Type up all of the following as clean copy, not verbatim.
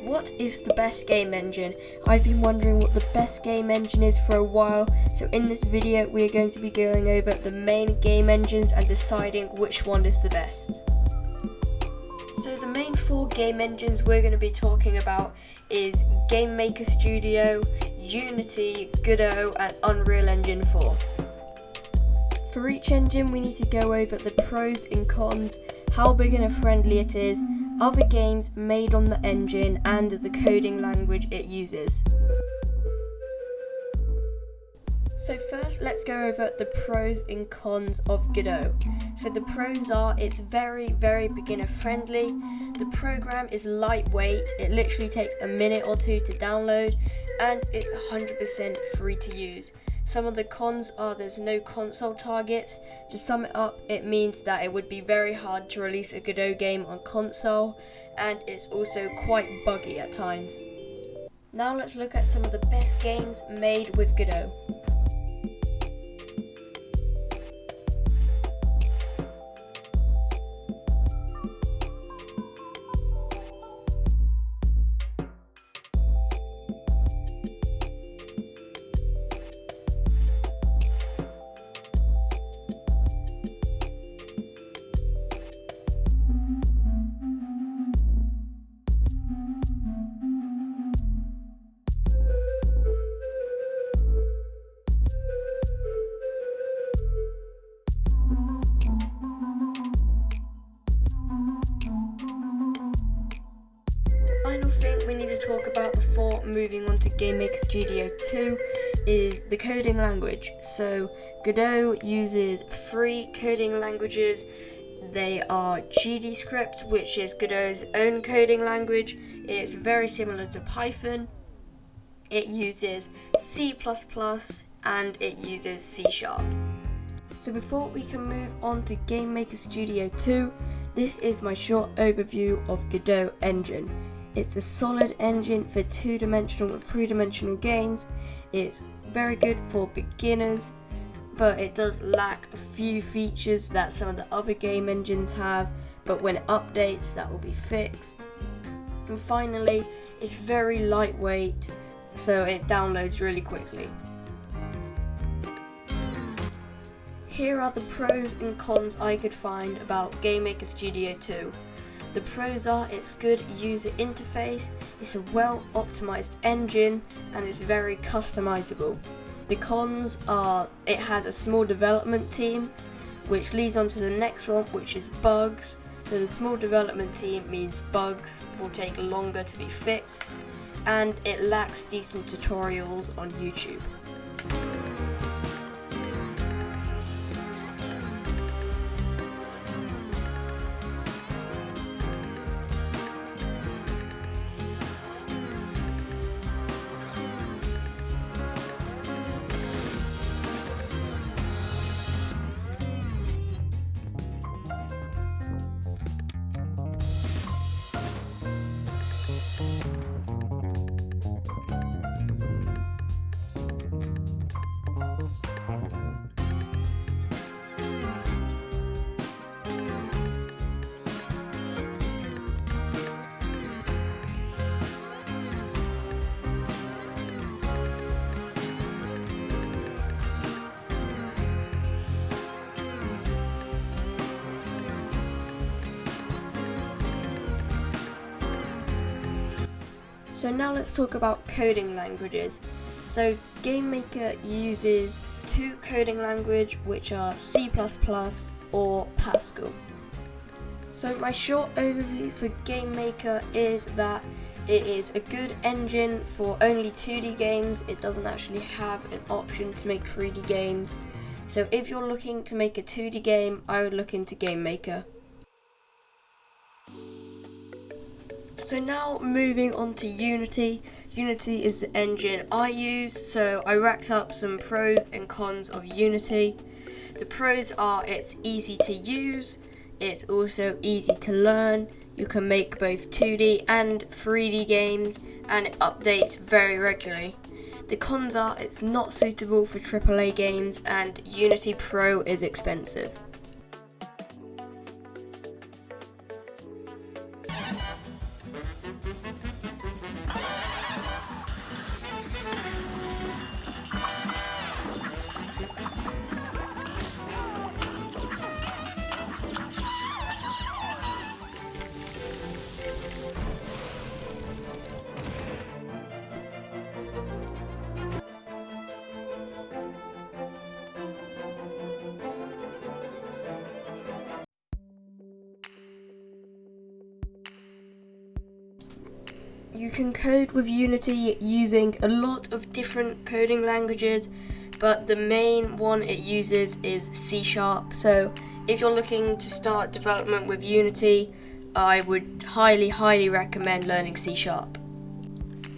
What is the best game engine? I've been wondering what the best game engine is for a while, so in this video we are going to be going over the main game engines and deciding which one is the best. So the main 4 game engines we're going to be talking about is Game Maker Studio, Unity, Godot and Unreal Engine 4. For each engine we need to go over the pros and cons, how beginner friendly it is, other games made on the engine and the coding language it uses. So first let's go over the pros and cons of Godot. So the pros are it's very beginner friendly, the program is lightweight, it literally takes a minute or 2 to download and it's 100% free to use. Some of the cons are there's no console targets. To sum it up, it means that it would be very hard to release a Godot game on console, and it's also quite buggy at times. Now let's look at some of the best games made with Godot. Final thing we need to talk about before moving on to Game Maker Studio 2 is the coding language. So Godot uses 3 coding languages. They are GDScript, which is Godot's own coding language. It's very similar to Python. It uses C++ and it uses C#. So before we can move on to Game Maker Studio 2, this is my short overview of Godot engine. It's a solid engine for 2-dimensional and 3-dimensional games. It's very good for beginners, but it does lack a few features that some of the other game engines have, but when it updates that will be fixed. And finally, it's very lightweight, so it downloads really quickly. Here are the pros and cons I could find about Game Maker Studio 2. The pros are it's good user interface, it's a well optimized engine and it's very customizable. The cons are it has a small development team, which leads on to the next one, which is bugs. So the small development team means bugs will take longer to be fixed and it lacks decent tutorials on YouTube. So now let's talk about coding languages. So Game Maker uses 2 coding languages, which are C++ or Pascal. So my short overview for Game Maker is that it is a good engine for only 2D games. It doesn't actually have an option to make 3D games. So if you're looking to make a 2D game, I would look into Game Maker. So now moving on to Unity. Unity is the engine I use, so I racked up some pros and cons of Unity. The pros are it's easy to use, it's also easy to learn, you can make both 2D and 3D games, and it updates very regularly. The cons are it's not suitable for AAA games and Unity Pro is expensive. You can code with Unity using a lot of different coding languages, but the main one it uses is C#. So if you're looking to start development with Unity, I would highly recommend learning C#.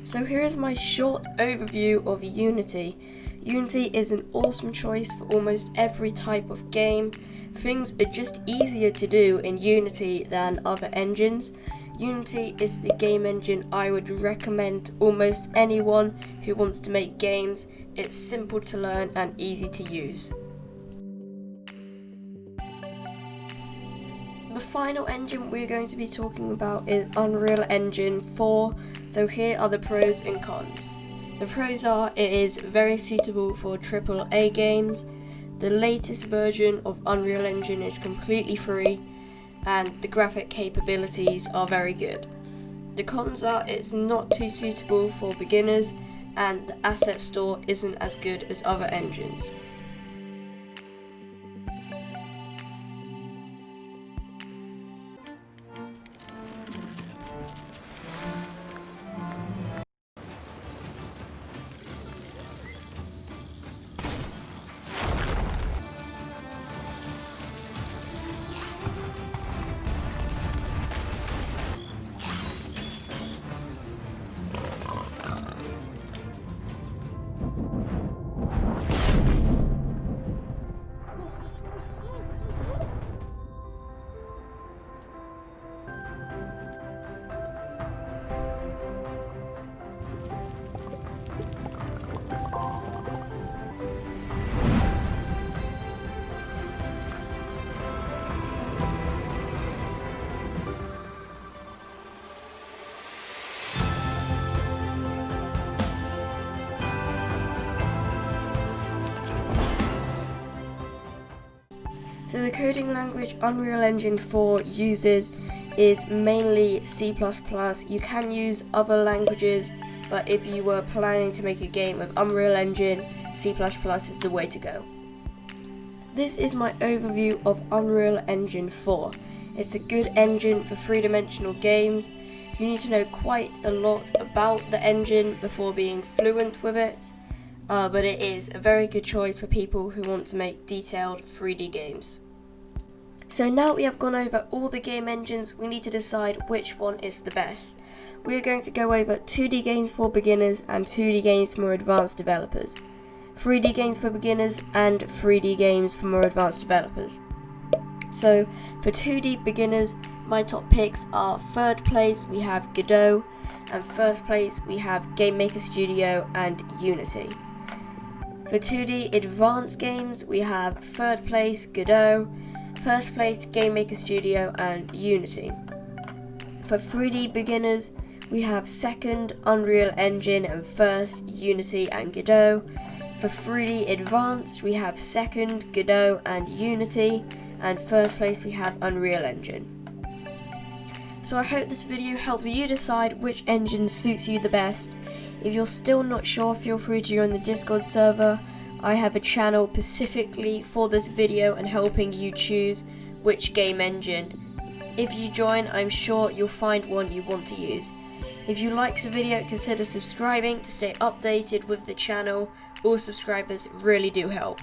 So here is my short overview of Unity. Unity is an awesome choice for almost every type of game. Things are just easier to do in Unity than other engines. Unity is the game engine I would recommend to almost anyone who wants to make games. It's simple to learn and easy to use. The final engine we're going to be talking about is Unreal Engine 4. So here are the pros and cons. The pros are it is very suitable for AAA games. The latest version of Unreal Engine is completely free, and the graphic capabilities are very good. The cons are it's not too suitable for beginners, and the asset store isn't as good as other engines. So the coding language Unreal Engine 4 uses is mainly C++. You can use other languages, but if you were planning to make a game with Unreal Engine, C++ is the way to go. This is my overview of Unreal Engine 4. It's a good engine for three-dimensional games. You need to know quite a lot about the engine before being fluent with it, but it is a very good choice for people who want to make detailed 3D games. So now we have gone over all the game engines, we need to decide which one is the best. We are going to go over 2D games for beginners and 2D games for more advanced developers, 3D games for beginners and 3D games for more advanced developers. So for 2D beginners, my top picks are third place we have Godot, and first place we have Game Maker Studio and Unity. For 2D advanced games, we have third place Godot, first place Game Maker Studio and Unity. For 3D beginners, we have second Unreal Engine and first Unity and Godot. For 3D advanced, we have second Godot and Unity, and first place we have Unreal Engine. So I hope this video helps you decide which engine suits you the best. If you're still not sure, feel free to join the Discord server. I have a channel specifically for this video and helping you choose which game engine. If you join, I'm sure you'll find one you want to use. If you like the video, consider subscribing to stay updated with the channel. All subscribers really do help.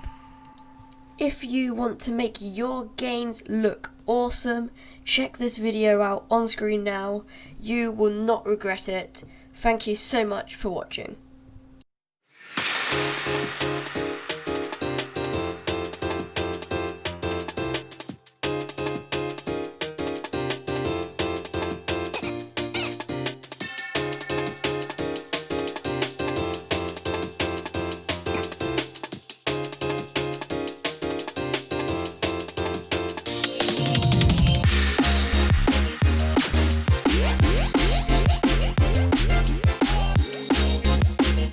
If you want to make your games look awesome, check this video out on screen now. You will not regret it. Thank you so much for watching.